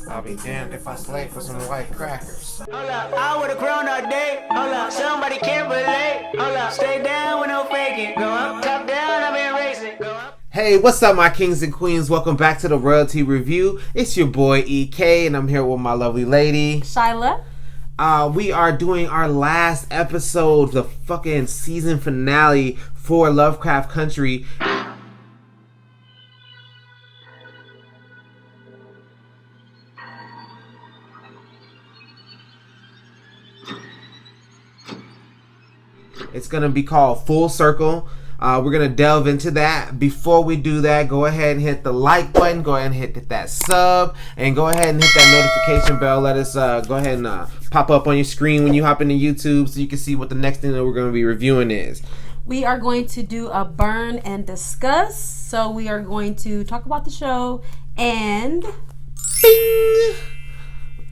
I'll be damned if I slay for some white crackers. Hold up, I would've grown all day. Hold up, somebody can't relate. Hold up, stay down with no faking. Go up, top down, I've been racing. Go up. Hey, what's up, my kings and queens? Welcome back to the Royalty Review. It's your boy EK, and I'm here with my lovely lady Chyila. We are doing our last episode, the fucking season finale for Lovecraft Country. It's going to be called Full Circle. We're going to delve into that. Before we do that, go ahead and hit the like button. Go ahead and hit that sub. And go ahead and hit that notification bell. Let us go ahead and pop up on your screen when you hop into YouTube so you can see what the next thing that we're going to be reviewing is. We are going to do a burn and discuss. So we are going to talk about the show and... Bing!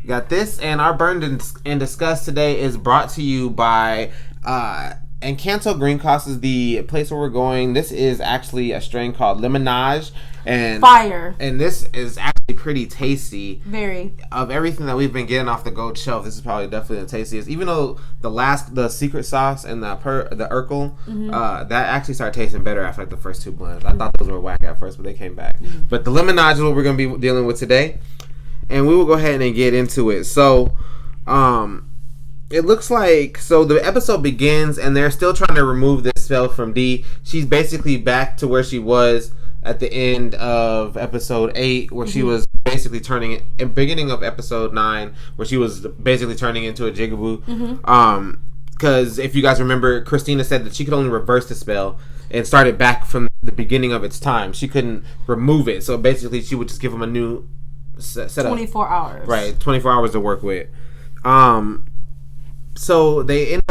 Got this. And our burn and discuss today is brought to you by... Encanto Green Cross is the place where we're going. This is actually a strain called Lemonage, and fire. And this is actually pretty tasty. Very. Of everything that we've been getting off the gold shelf, this is probably definitely the tastiest. Even though the secret sauce and the Urkel, that actually started tasting better after like the first two blends. I thought those were whack at first, but they came back. But the Lemonage is what we're going to be dealing with today, and we will go ahead and get into it. So, it looks like, so the episode begins and they're still trying to remove this spell from Dee. She's basically back to where she was at the end of episode 8, where she was basically turning, in beginning of episode 9, where she was basically turning into a jigaboo. Because if you guys remember, Christina said that she could only reverse the spell and start it back from the beginning of its time. She couldn't remove it. So basically she would just give him a new setup. 24 hours. Right, 24 hours to work with. So they end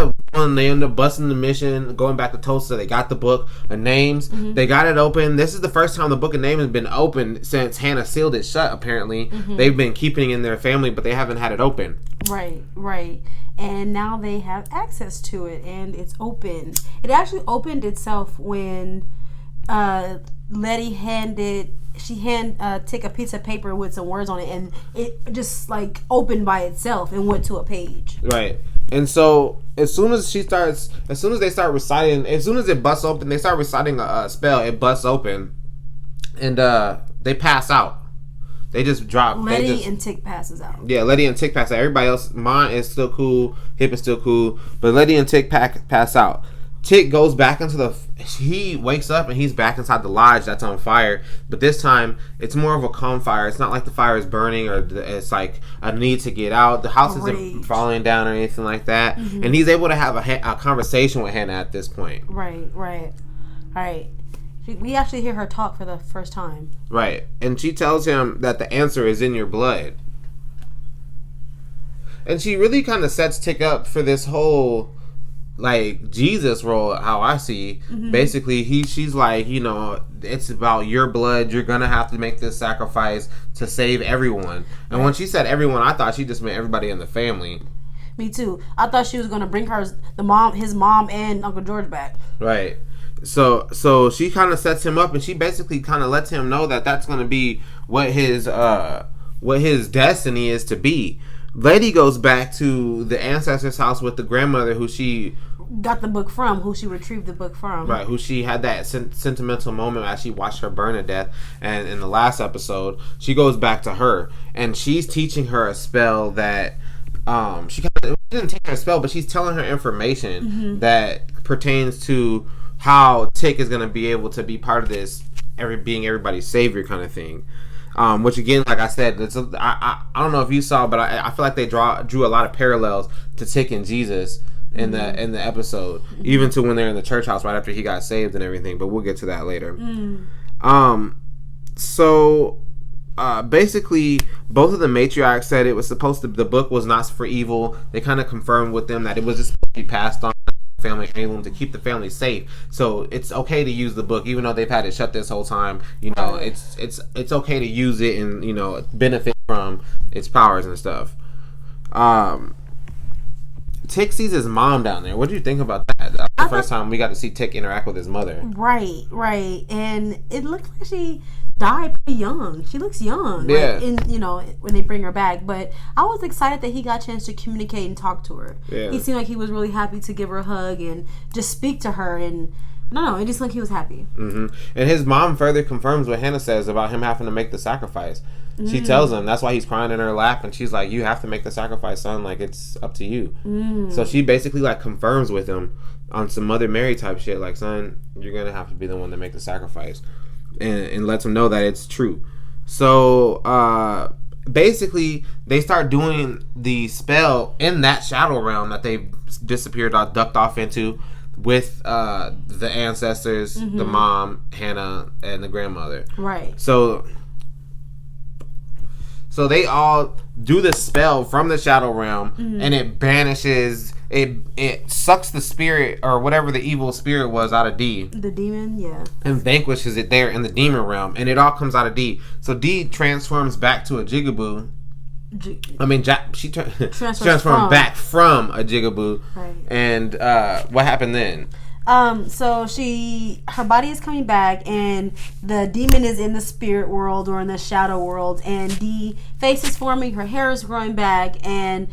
up busting the mission, going back to Tulsa. They got the book of names. They got it open. This is the first time the book of names has been open since Hannah sealed it shut, apparently. They've been keeping it in their family, but they haven't had it open. Right. And now they have access to it, and it's open. It actually opened itself when Letty handed Tick a piece of paper with some words on it, and it just like opened by itself and went to a page. Right. And so as soon as they start reciting, as soon as it busts open, they start reciting a spell, it busts open, and they pass out. They just drop. Letty and Tick passes out. Yeah, Letty and Tick pass out. Everybody else, mine is still cool, Hip is still cool, but Letty and Tick pass out. Tick goes back into he wakes up and he's back inside the lodge that's on fire, but this time it's more of a calm fire. It's not like the fire is burning or it's like a need to get out. The house isn't falling down or anything like that, and he's able to have a conversation with Hannah at this point. Right. We actually hear her talk for the first time. Right, and she tells him that the answer is in your blood, and she really kind of sets Tick up for this whole like Jesus role, how I see. Basically she's like, it's about your blood, you're gonna have to make this sacrifice to save everyone. And when she said everyone, I thought she just meant everybody in the family. Me too. I thought she was gonna bring his mom and Uncle George back. Right. So she kind of sets him up, and she basically kind of lets him know that that's gonna be what his destiny is to be. Lady goes back to the ancestor's house with the grandmother who she got the book from, who she retrieved the book from. Right, who she had that sentimental moment as she watched her burn to death. And in the last episode, she goes back to her, and she's teaching her a spell that she didn't take her a spell, but she's telling her information that pertains to how Tick is going to be able to be part of this, being everybody's savior kind of thing. Which again, like I said, I don't know if you saw, but I feel like they drew a lot of parallels to Tick and Jesus in the episode, even to when they're in the church house right after he got saved and everything. But we'll get to that later. So basically, both of the matriarchs said it was the book was not for evil. They kind of confirmed with them that it was just supposed to be passed on family heirloom to keep the family safe. So it's okay to use the book, even though they've had it shut this whole time. It's okay to use it and benefit from its powers and stuff. Tick sees his mom down there. What do you think about that? That's the first time we got to see Tick interact with his mother. Right. And it looked like died pretty young. She looks young. Yeah. When they bring her back. But I was excited that he got a chance to communicate and talk to her. Yeah. He seemed like he was really happy to give her a hug and just speak to her. And I don't know, it just like he was happy. Mm-hmm. And his mom further confirms what Hannah says about him having to make the sacrifice. She tells him that's why he's crying in her lap, and she's like, you have to make the sacrifice, son. Like, it's up to you. So she basically like confirms with him on some Mother Mary type shit, like, son, you're gonna have to be the one to make the sacrifice, and lets him know that it's true. So basically they start doing the spell in that shadow realm that they disappeared or ducked off into with the ancestors, the mom, Hannah, and the grandmother. Right. So they all do the spell from the shadow realm, and it banishes, it sucks the spirit or whatever the evil spirit was out of D. The demon, yeah. And vanquishes it there in the demon realm, and it all comes out of D. So D transforms back to a Jigaboo. She transformed back from a Jigaboo. Right. And what happened then? So her body is coming back, and the demon is in the spirit world or in the shadow world, and the face is forming, her hair is growing back, and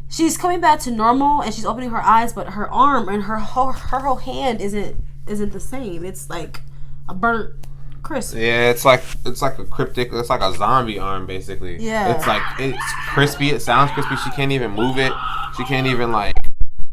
she's coming back to normal, and she's opening her eyes, but her arm and her whole hand isn't the same. It's like a burnt crisp. Yeah, it's like a cryptic. It's like a zombie arm, basically. Yeah, it's crispy. It sounds crispy. She can't even move it. She can't even like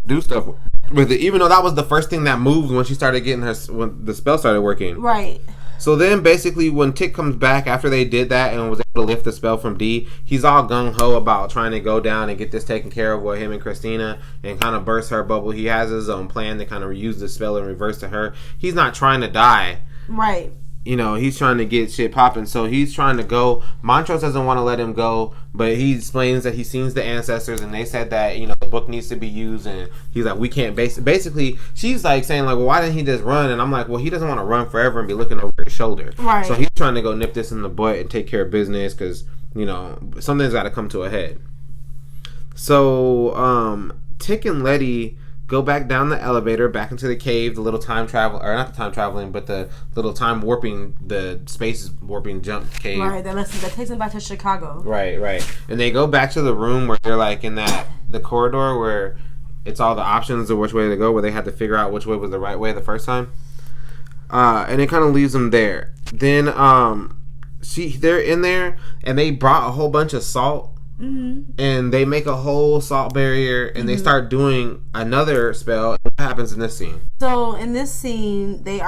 do stuff with it, even though that was the first thing that moved when she started getting when the spell started working. Right. So then basically when Tick comes back after they did that and was able to lift the spell from D, he's all gung-ho about trying to go down and get this taken care of with him and Christina and kind of burst her bubble. He has his own plan to kind of use the spell in reverse to her. He's not trying to die. Right. He's trying to get shit popping. So he's trying to go. Montrose doesn't want to let him go, but he explains that he sees the ancestors and they said that, the book needs to be used, and he's like, we can't basically, she's like saying like, well, why didn't he just run? And I'm like, well, he doesn't want to run forever and be looking over his shoulder. Right. So he's trying to go nip this in the butt and take care of business because, something's got to come to a head. So Tick and Letty go back down the elevator, back into the cave, the little time travel, or not the time traveling, but the little time warping, the space warping jump cave. Right, that takes them back to Chicago. Right. And they go back to the room where they're like in the corridor where it's all the options of which way to go, where they had to figure out which way was the right way the first time. And it kind of leaves them there. Then they're in there, and they brought a whole bunch of salt. And they make a whole salt barrier, and they start doing another spell. What happens in this scene? So in this scene, they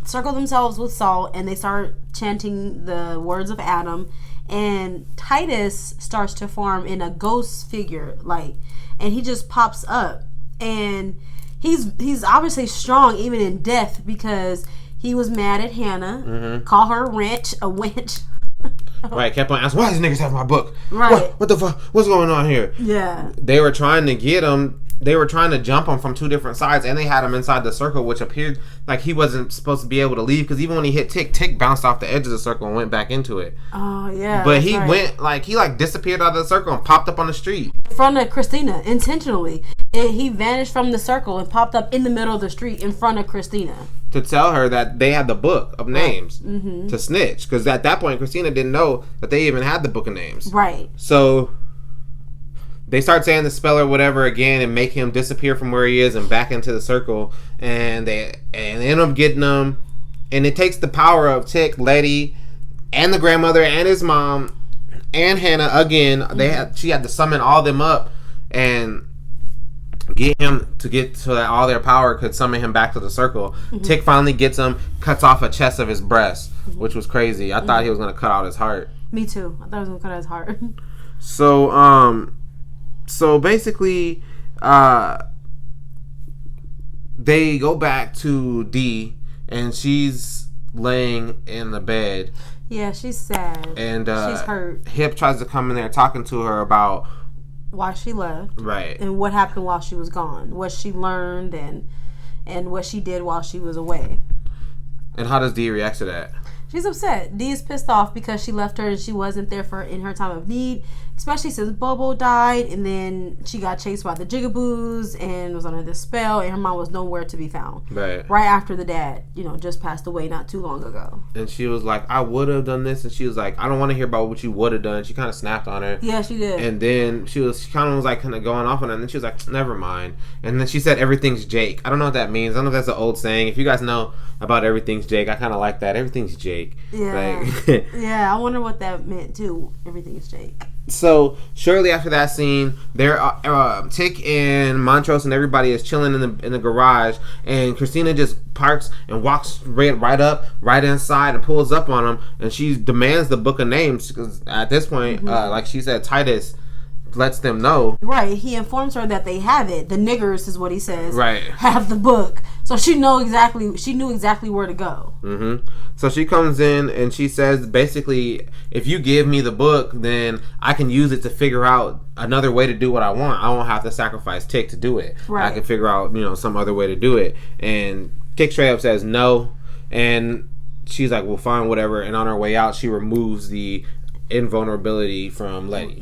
circle themselves with salt, and they start chanting the words of Adam, and Titus starts to form in a ghost figure, and he just pops up, and he's obviously strong even in death because he was mad at Hannah, call her a wench. Right, kept on asking, why does niggas have my book? Right. What the fuck? What's going on here? Yeah. They were trying to get him. They were trying to jump him from two different sides, and they had him inside the circle, which appeared like he wasn't supposed to be able to leave, because even when he hit Tick bounced off the edge of the circle and went back into it. Oh, yeah. But he went, he disappeared out of the circle and popped up on the street. In front of Christina, intentionally. He vanished from the circle and popped up in the middle of the street in front of Christina. To tell her that they had the book of names to snitch. Because at that point, Christina didn't know that they even had the book of names. Right. So they start saying the spell or whatever again and make him disappear from where he is and back into the circle. And they end up getting him. And it takes the power of Tick, Letty, and the grandmother and his mom and Hannah again. She had to summon all them up and get him to get so that all their power could summon him back to the circle. Tick finally gets him, cuts off a chest of his breast, which was crazy. I thought he was going to cut out his heart. Me too. I thought he was going to cut out his heart. So basically, they go back to D, and she's laying in the bed. Yeah, she's sad. And she's hurt. Hip tries to come in there talking to her about why she left, right, and what happened while she was gone, what she learned, and what she did while she was away. And how does Dee react to that? She's upset. Dee is pissed off because she left her and she wasn't there for in her time of need, especially since Bobo died, and then she got chased by the Jigaboos and was under this spell, and her mom was nowhere to be found. Right after the dad, just passed away not too long ago. And she was like, I would have done this, and she was like, I don't want to hear about what you would have done. She kind of snapped on her. Yeah, she did. And then she kind of going off on her, and then she was like, never mind. And then she said, everything's Jake. I don't know what that means. I don't know if that's an old saying. If you guys know about everything's Jake, I kind of like that. Everything's Jake. Yeah. Yeah, I wonder what that meant too. Everything's Jake. So shortly after that scene, there Tick and Montrose and everybody is chilling in the garage, and Christina just parks and walks right inside and pulls up on them, and she demands the book of names because at this point, like she said, Titus lets them know. Right, he informs her that they have it. The niggers is what he says. Right, have the book, so she knew exactly where to go. So she comes in and she says, basically, if you give me the book, then I can use it to figure out another way to do what I want. I won't have to sacrifice Tick to do it. Right. I can figure out, some other way to do it. And Tick straight up says no, and she's like, well, fine, whatever. And on her way out, she removes the invulnerability from Letty.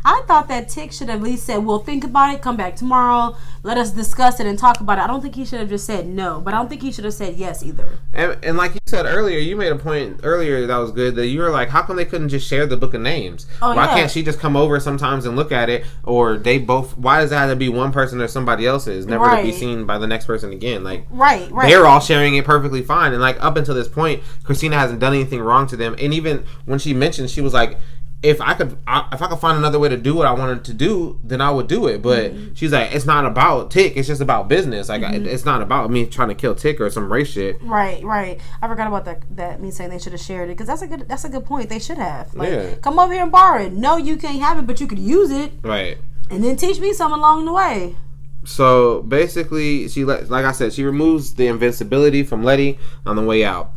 I thought that Tick should have at least said, well, think about it, come back tomorrow, let us discuss it and talk about it. I don't think he should have just said no, but I don't think he should have said yes either. And like you said earlier, you made a point earlier that was good, that you were like, how come they couldn't just share the book of names? Why can't she just come over sometimes and look at it? Or why does it have to be one person or somebody else's, never to be seen by the next person again? Like, right. They're all sharing it perfectly fine, and like up until this point, Christina hasn't done anything wrong to them. And even when she mentioned, she was like, if I could find another way to do what I wanted to do, then I would do it. But she's like, it's not about Tick, it's just about business. Like, it's not about me trying to kill Tick or some race shit. Right. I forgot about that me saying they should have shared it, because that's a good point. They should have. Like, come over here and borrow it. No, you can't have it, but you could use it. Right. And then teach me something along the way. So basically, like I said, she removes the invincibility from Letty on the way out.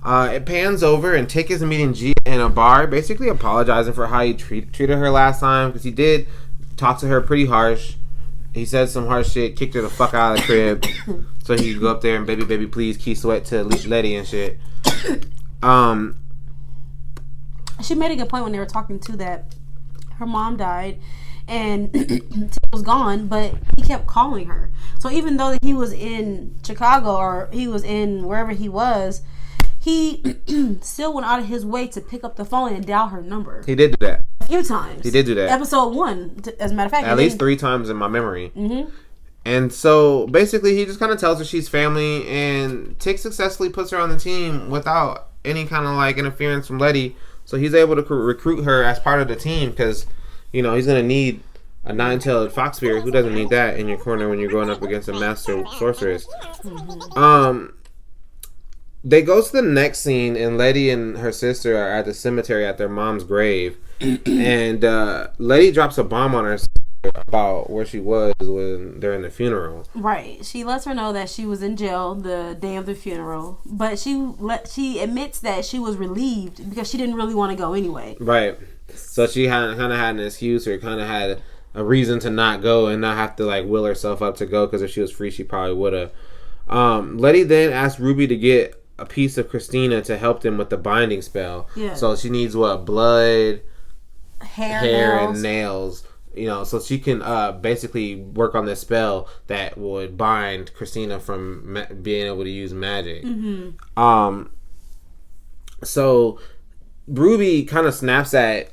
It pans over and Tick is meeting G in a bar, basically apologizing for how he treated her last time, because he did talk to her pretty harsh. He said some harsh shit, kicked her the fuck out of the crib, so he could go up there and baby please Key Sweat to Letty and shit. She made a good point when they were talking too, that her mom died and Tick was gone, but he kept calling her. So even though he was in Chicago or he was in wherever he was, he still went out of his way to pick up the phone and dial her number. He did do that a few times. He did do that. Episode 1, as a matter of fact. At least 3 times in my memory. And so basically he just kind of tells her she's family, and Tick successfully puts her on the team without any kind of like interference from Letty. So he's able to recruit her as part of the team, because he's going to need a 9-tailed fox spirit. Who doesn't need that in your corner when you're going up against a master sorceress? They go to the next scene, and Letty and her sister are at the cemetery at their mom's grave. And Letty drops a bomb on her about where she was during the funeral. Right. She lets her know that she was in jail the day of the funeral, but she admits that she was relieved because she didn't really want to go anyway. Right. So she kind of had an excuse, or kind of had a reason to not go and not have to like will herself up to go, because if she was free, she probably would have. Letty then asked Ruby to get a piece of Christina to help them with the binding spell. Yeah. So she needs blood, hair, and nails. So she can basically work on this spell that would bind Christina from being able to use magic. So Ruby kind of snaps at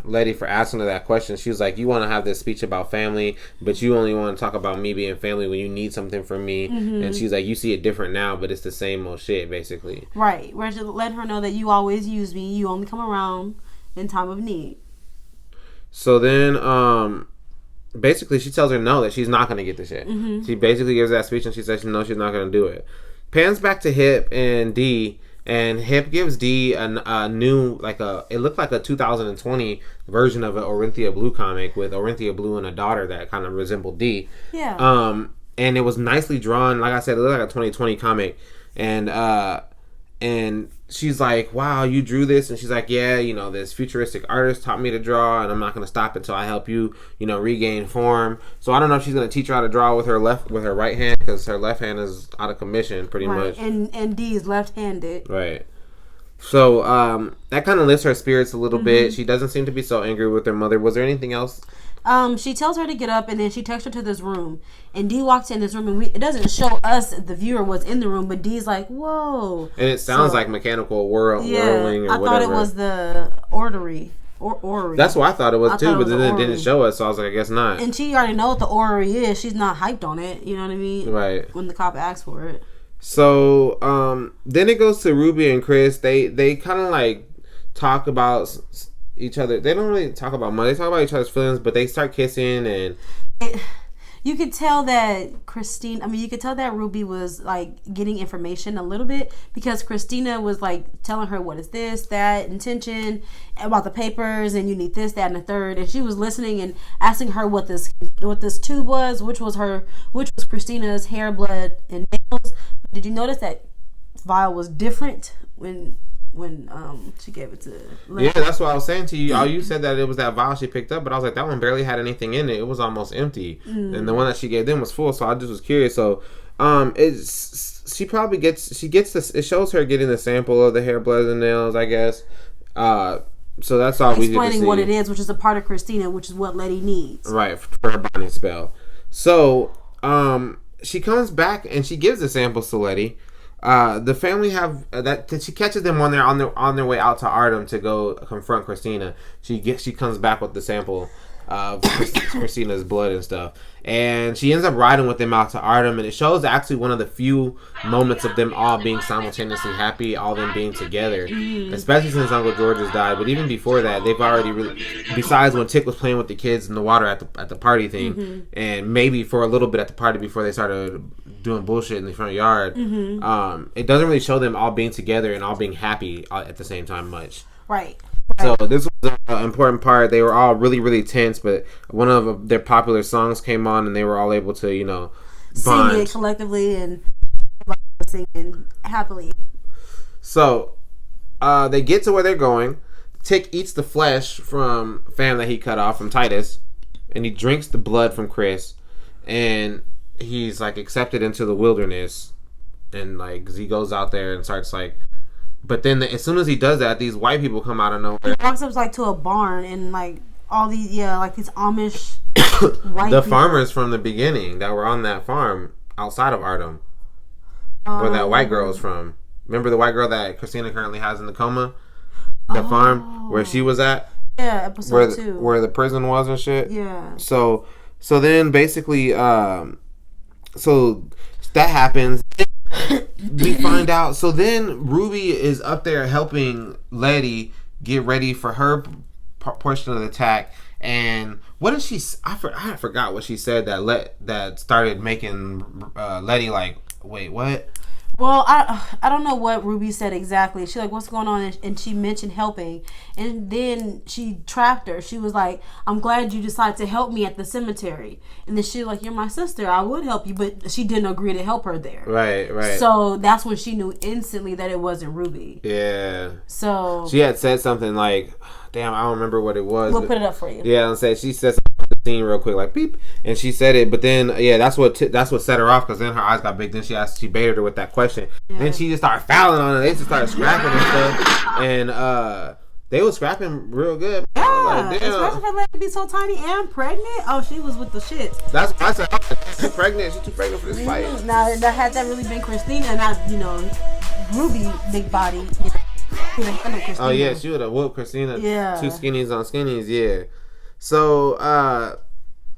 Letty for asking her that question. She was like, you want to have this speech about family, but you only want to talk about me being family when you need something from me. And she's like, you see it different now, but it's the same old shit, basically. Right. Where she let her know that you always use me, you only come around in time of need. So then basically she tells her no, that she's not going to get the shit. She basically gives that speech, and she says no, she's not going to do it. Pans back to Hip and Dee, and Hip gives Dee a new, it looked like a 2020 version of an Orinthia Blue comic, with Orinthia Blue and a daughter that kind of resembled Dee. Yeah. And it was nicely drawn. Like I said, it looked like a 2020 comic. And And she's like, wow, you drew this? And she's like, yeah, you know, this futuristic artist taught me to draw, and I'm not going to stop until I help you, you know, regain form. So I don't know if she's going to teach her how to draw with her right hand, because her left hand is out of commission pretty much. And Dee is left-handed. Right. So that kind of lifts her spirits a little bit. She doesn't seem to be so angry with her mother. Was there anything else? She tells her to get up, and then she takes her to this room. And Dee walks in this room, and it doesn't show us, the viewer, what's in the room, but Dee's like, whoa. And it sounds like mechanical whirling or whatever. I thought it was the orrery. Orrery. That's what I thought it was too, but then it didn't show us, so I was like, I guess not. And she already know what the orrery is. She's not hyped on it, you know what I mean? Right. When the cop asks for it. So, then it goes to Ruby and Chris. They kind of like talk about each other. They don't really talk about money. They talk about each other's feelings, but they start kissing, and you could tell that you could tell that Ruby was like getting information a little bit, because Christina was like telling her what is this, that, intention, about the papers, and you need this, that, and the third, and she was listening and asking her what this tube was, which was Christina's hair, blood, and nails. But did you notice that vial was different when she gave it to Lady? Yeah, that's what I was saying to you. All you said that it was that vial she picked up, but I was like, that one barely had anything in it. It was almost empty. And the one that she gave them was full, so I just was curious. So it shows her getting the sample of the hair, blood, and nails, I guess. So that's all we get to see. Explaining what it is, which is a part of Christina, which is what Letty needs. Right, for her bonding spell. So she comes back and she gives the samples to Letty. The family have that. She catches them on their way out to Artem to go confront Christina. She comes back with the sample of Christina's blood and stuff, and she ends up riding with them out to Artem, and it shows actually one of the few moments of them all being simultaneously happy, all them being together, especially since Uncle George has died. But even before that, they've already besides when Tick was playing with the kids in the water at the party thing, and maybe for a little bit at the party before they started doing bullshit in the front yard. It doesn't really show them all being together and all being happy at the same time much. Right. So this was an important part. They were all really, really tense, but one of their popular songs came on, and they were all able to, you know, bond. Sing it collectively and singing happily. So they get to where they're going. Tick eats the flesh from Fam that he cut off from Titus, and he drinks the blood from Chris, and he's like accepted into the wilderness, and like he goes out there and starts like. But then as soon as he does that, these white people come out of nowhere. He walks up like to a barn, and like all these like these Amish white the people. Farmers from the beginning that were on that farm outside of Artem, where that white girl is from. Remember the white girl that Christina currently has in the coma? The farm where she was at? Yeah, episode 2. Where the prison was and shit? Yeah. So then basically, so that happens. We find out. So then Ruby is up there helping Letty get ready for her portion of the attack. And what did she? I forgot what she said that started making Letty like, wait, what? Well, I don't know what Ruby said exactly. She like, what's going on? And she mentioned helping. And then she trapped her. She was like, I'm glad you decided to help me at the cemetery. And then she was like, you're my sister. I would help you. But she didn't agree to help her there. Right. So that's when she knew instantly that it wasn't Ruby. Yeah. So she had said something like, damn, I don't remember what it was. We'll put it up for you. Yeah, and say she said something the scene real quick, like beep, and she said it. But then, yeah, that's what set her off, because then her eyes got big. Then she baited her with that question. Yeah. Then she just started fouling on her. They just started scrapping and stuff, and they was scrapping real good. Yeah, like, especially for Letty to be so tiny and pregnant. Oh, she was with the shits. That's what I said. She's too pregnant. She's too pregnant for this fight. Now, had that really been Christina, not Ruby, big body. Oh yeah, she would have whooped Christina. Yeah, 2 skinnies on skinnies. Yeah. So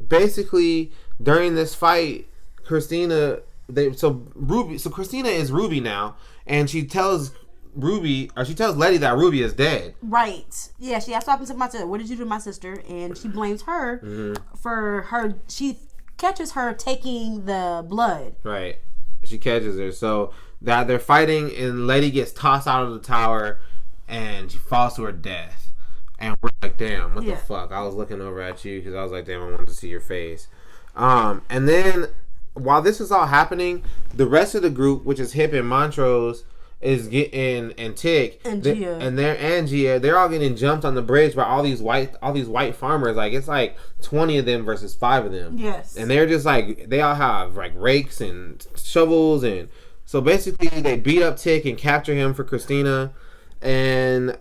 basically during this fight, Christina is Ruby now, and she tells Letty that Ruby is dead. Right. Yeah, she asked what happened to my sister. What did you do to my sister? And she blames her for her. She catches her taking the blood. Right. She catches her. So that they're fighting, and Letty gets tossed out of the tower, and she falls to her death. And we're like, damn, what the fuck? I was looking over at you because I was like, damn, I wanted to see your face. And then while this is all happening, the rest of the group, which is Hip and Montrose, is getting and Tick and Gia they're all getting jumped on the bridge by all these white farmers. Like it's like 20 of them versus 5 of them. Yes. And they're just like they all have like rakes and shovels, and so basically they beat up Tick and capture him for Christina, and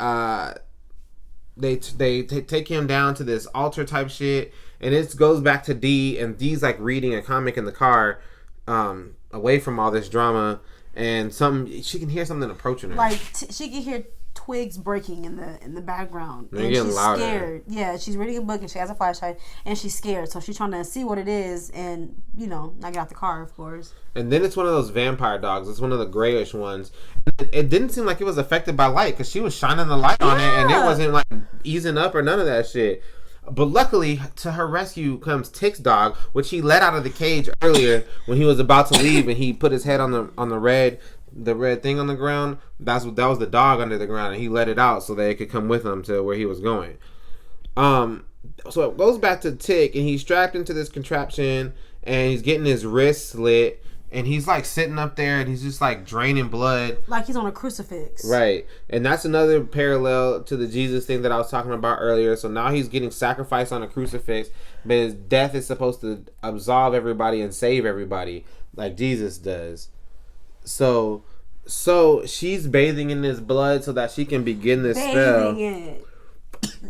they take him down to this altar type shit, and it goes back to D, and D's like reading a comic in the car, away from all this drama. And she can hear something approaching her. Like she can hear twigs breaking in the background, and she's louder. Scared. Yeah, she's reading a book and she has a flashlight and she's scared, so she's trying to see what it is and not get out the car, of course. And then it's one of those vampire dogs. It's one of the grayish ones. It didn't seem like it was affected by light because she was shining the light on it, and it wasn't like easing up or none of that shit. But luckily, to her rescue comes Tick's dog, which he let out of the cage earlier when he was about to leave, and he put his head on the red thing on the ground. That was the dog under the ground, and he let it out so that it could come with him to where he was going. So it goes back to Tick, and he's strapped into this contraption, and he's getting his wrist slit. And he's like sitting up there and he's just like draining blood. Like he's on a crucifix. Right. And that's another parallel to the Jesus thing that I was talking about earlier. So now he's getting sacrificed on a crucifix. But his death is supposed to absolve everybody and save everybody like Jesus does. So she's bathing in this blood so that she can begin this spell. Bathing it.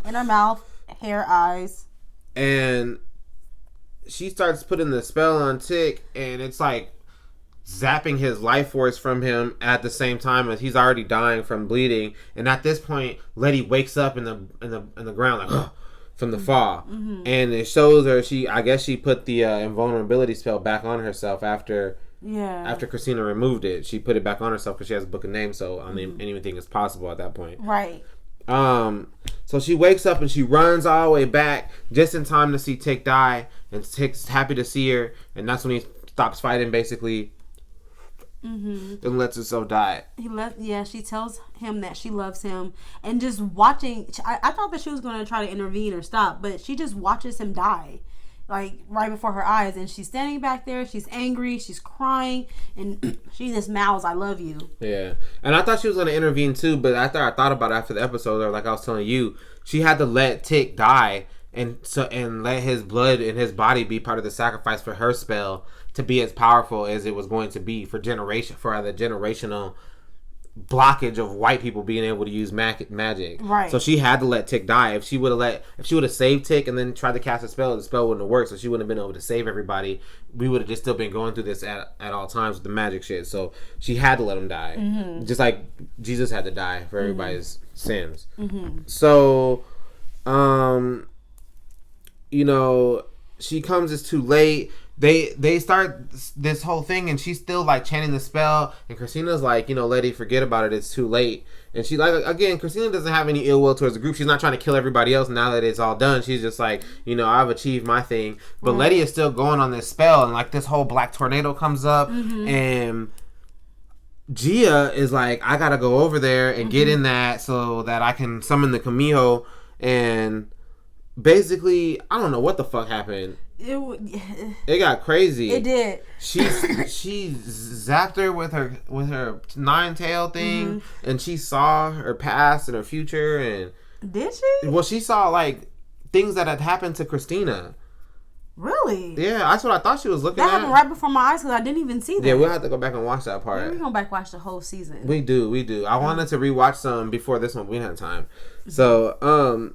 In her mouth, hair, eyes. And she starts putting the spell on Tick, and it's like zapping his life force from him at the same time as he's already dying from bleeding. And at this point, Letty wakes up in the ground like from the fall, and it shows her I guess she put the invulnerability spell back on herself after Christina removed it. She put it back on herself because she has a book of names, so I mean anything is possible at that point. Right. So she wakes up and she runs all the way back just in time to see Tick die, and Tick's happy to see her, and that's when he stops fighting basically. And lets herself die. She tells him that she loves him, and just watching. I thought that she was going to try to intervene or stop, but she just watches him die, like right before her eyes, and she's standing back there. She's angry. She's crying, and she just mouths, "I love you." Yeah, and I thought she was going to intervene too, but after I thought about it after the episode, or like I was telling you, she had to let Tick die, and let his blood and his body be part of the sacrifice for her spell to be as powerful as it was going to be for the generational blockage of white people being able to use magic. Right. So she had to let Tick die. If she would have saved Tick and then tried to cast a spell, the spell wouldn't have worked. So she wouldn't have been able to save everybody. We would have just still been going through this at all times with the magic shit. So she had to let him die, just like Jesus had to die for everybody's sins. So, she comes. It's too late. They start this whole thing, and she's still like chanting the spell, and Christina's like, Letty, forget about it, it's too late. And she like, again, Christina doesn't have any ill will towards the group. She's not trying to kill everybody else now that it's all done. She's just like, I've achieved my thing. But Letty is still going on this spell, and like this whole black tornado comes up, and Gia is like, I gotta go over there and get in that so that I can summon the Kamiho. And basically, I don't know what the fuck happened. It got crazy. It did. She zapped her with her 9-tail thing, and she saw her past and her future. And did she? Well, she saw like things that had happened to Christina. Really? Yeah, that's what I thought she was looking at. That happened right before my eyes because I didn't even see that. Yeah, we'll have to go back and watch that part. We're going back and watch the whole season. We do. I wanted to rewatch some before this one. We didn't have time. So,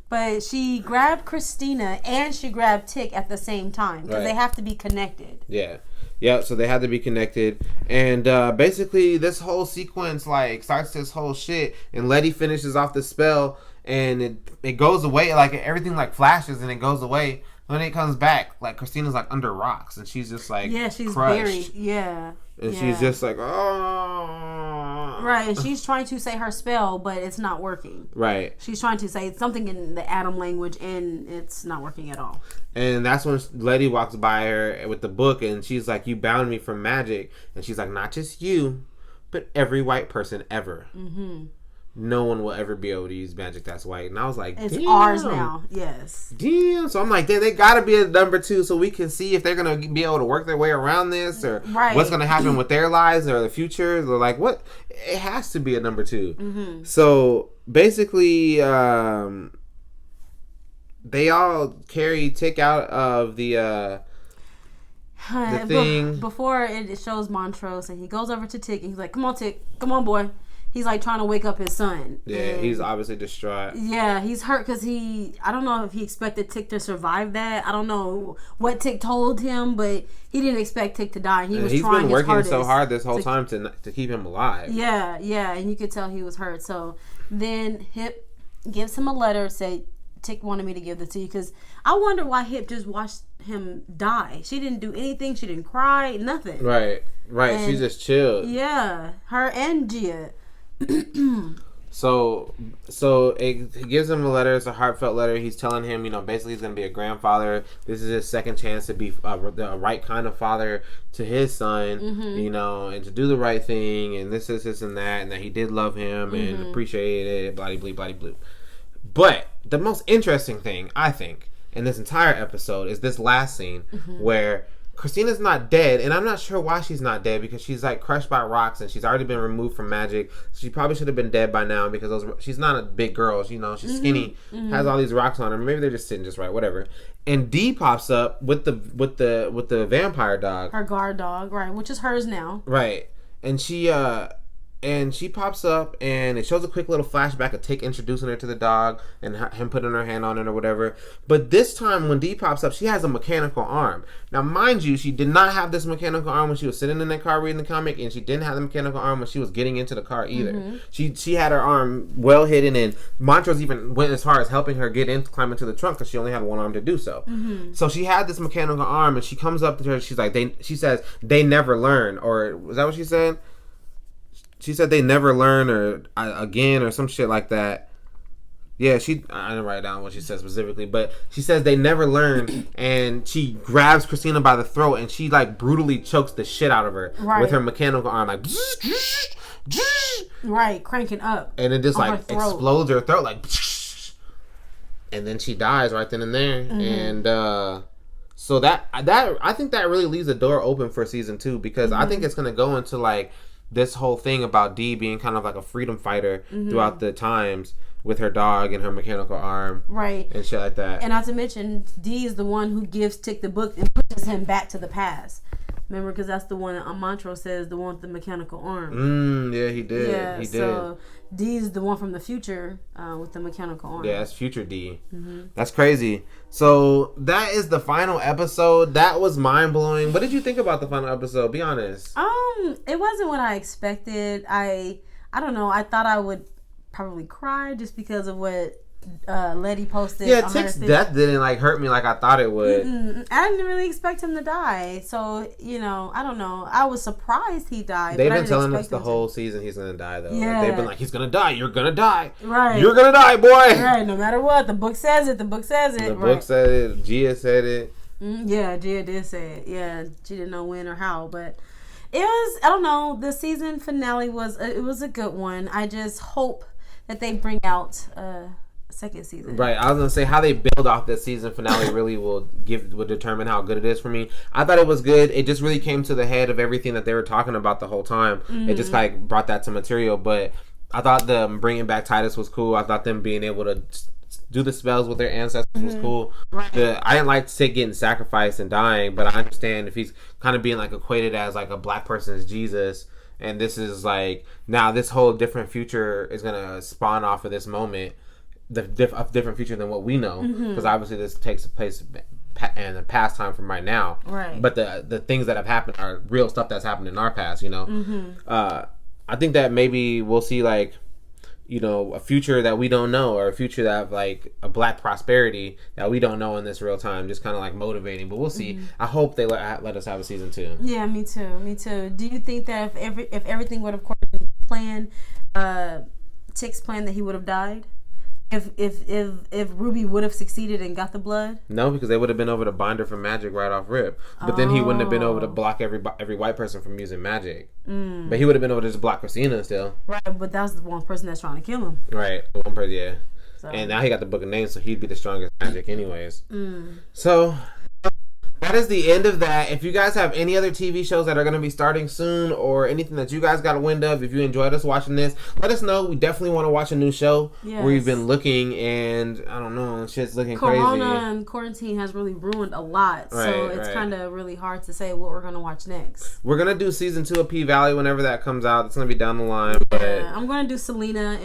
but she grabbed Christina and she grabbed Tick at the same time because they have to be connected. Yeah. Yeah, so they had to be connected. And basically this whole sequence like starts this whole shit, and Letty finishes off the spell, and it goes away, like everything like flashes and it goes away. When it comes back, like Christina's like under rocks, and she's just like she's crushed. buried. Yeah. And she's just like, oh. Right, and she's trying to say her spell, but it's not working. Right. She's trying to say something in the Adam language, and it's not working at all. And that's when Letty walks by her with the book, and she's like, you bound me from magic. And she's like, not just you, but every white person ever. no one will ever be able to use magic that's white. And I was like, it's damn. ours now. Yes. Damn. So I'm like, damn, they gotta be a number 2 so we can see if they're gonna be able to work their way around this, or what's gonna happen with their lives or the future, or like what. It has to be a number 2. So basically, they all carry Tick out of the thing. Before it shows Montrose, and he goes over to Tick and he's like, come on, Tick, come on, boy. He's like trying to wake up his son. Yeah, and he's obviously distraught. Yeah, he's hurt because I don't know if he expected Tick to survive that. I don't know what Tick told him, but he didn't expect Tick to die. He's been working so hard this whole time to keep him alive. Yeah, and you could tell he was hurt. So then Hip gives him a letter, say, Tick wanted me to give this to you, because I wonder why Hip just watched him die. She didn't do anything. She didn't cry, nothing. Right. And she just chilled. Yeah, her and Gia. So it gives him a letter. It's a heartfelt letter. He's telling him, basically he's going to be a grandfather. This is his second chance to be the right kind of father to his son, and to do the right thing, and this and that, and that he did love him and appreciate it, blah, blah, blah, blah. But the most interesting thing, I think, in this entire episode is this last scene where Christina's not dead, and I'm not sure why she's not dead, because she's like crushed by rocks and she's already been removed from magic. She probably should have been dead by now, because she's not a big girl. She's skinny, has all these rocks on her. Maybe they're just sitting just right, whatever. And Dee pops up with the vampire dog, her guard dog, right, which is hers now, right? And she pops up, and it shows a quick little flashback of Tick introducing her to the dog and him putting her hand on it or whatever. But this time when Dee pops up, she has a mechanical arm. Now, mind you, she did not have this mechanical arm when she was sitting in that car reading the comic, and she didn't have the mechanical arm when she was getting into the car either. She had her arm well hidden, and Montrose even went as far as helping her climb into the trunk, because she only had one arm to do so. So she had this mechanical arm, and she comes up to her. She's like, she says, they never learn, or was that what she said? She said they never learn, or again, or some shit like that. Yeah, I didn't write down what she said specifically, but she says they never learn, and she grabs Christina by the throat, and she like brutally chokes the shit out of her with her mechanical arm, like right, cranking up, and it just like explodes her throat, like, and then she dies right then and there, and so that I think that really leaves the door open for season 2, because I think it's gonna go into like this whole thing about Dee being kind of like a freedom fighter throughout the times with her dog and her mechanical arm. Right. And shit like that. And not to mention, Dee is the one who gives Tick the book and pushes him back to the past. Remember, because that's the one that Montrose says, the one with the mechanical arm. Yeah, he did. Yeah, he did. So Dee is the one from the future with the mechanical arm. Yeah, that's future Dee. That's crazy. So that is the final episode. That was mind blowing. What did you think about the final episode? Be honest. It wasn't what I expected. I don't know. I thought I would probably cry just because of what Letty posted. Yeah, Tick's death didn't like hurt me like I thought it would. I didn't really expect him to die, so I don't know. I was surprised he died. They've been telling us the whole season he's gonna die, though. Yeah. Like, they've been like, he's gonna die. You're gonna die. Right. You're gonna die, boy. Right. No matter what, the book says it. The book says it. The book said it. Gia said it. Yeah, Gia did say it. Yeah, she didn't know when or how, but it was. I don't know. The season finale was a good one. I just hope that they bring out second season. Right. I was gonna say how they build off this season finale really will determine how good it is for me. I thought it was good. It just really came to the head of everything that they were talking about the whole time. It just like brought that to material. But I thought them bringing back Titus was cool. I thought them being able to do the spells with their ancestors was cool. Right. I didn't like Tick getting sacrificed and dying, but I understand if he's kind of being like equated as like a black person as Jesus. And this is like, now this whole different future is gonna spawn off of this moment. A different future than what we know, because obviously this takes place in the past time from right now. Right. But the things that have happened are real stuff that's happened in our past. I think that maybe we'll see like, a future that we don't know, or a future that like a black prosperity that we don't know in this real time. Just kind of like motivating, but we'll see. I hope they let us have a season 2. Yeah, me too. Do you think that if everything would have planned, Tick's plan, that he would have died? if Ruby would have succeeded and got the blood? No, because they would have been over to bind her from magic right off rip. But then he wouldn't have been over to block every white person from using magic. But he would have been over to just block Christina still. Right, but that's the one person that's trying to kill him. Right, one person, yeah. So. And now he got the book of names, so he'd be the strongest magic anyways. So that is the end of that. If you guys have any other TV shows that are going to be starting soon or anything that you guys got a wind of, if you enjoyed us watching this, let us know. We definitely want to watch a new show. Yes. We've been looking and I don't know, shit's looking Corona crazy. and quarantine has really ruined a lot. Right, so it's kind of really hard to say what we're going to watch next. We're going to do season 2 of P-Valley whenever that comes out. It's going to be down the line. But I'm going to do Selena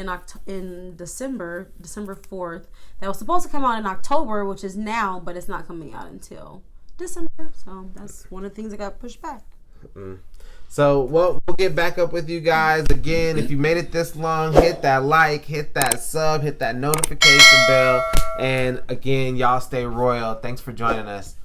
in December 4th. That was supposed to come out in October, which is now, but it's not coming out until December, so that's one of the things that got pushed back. So we'll get back up with you guys again. If you made it this long, hit that like, hit that sub, hit that notification bell, and again, y'all stay royal. Thanks for joining us.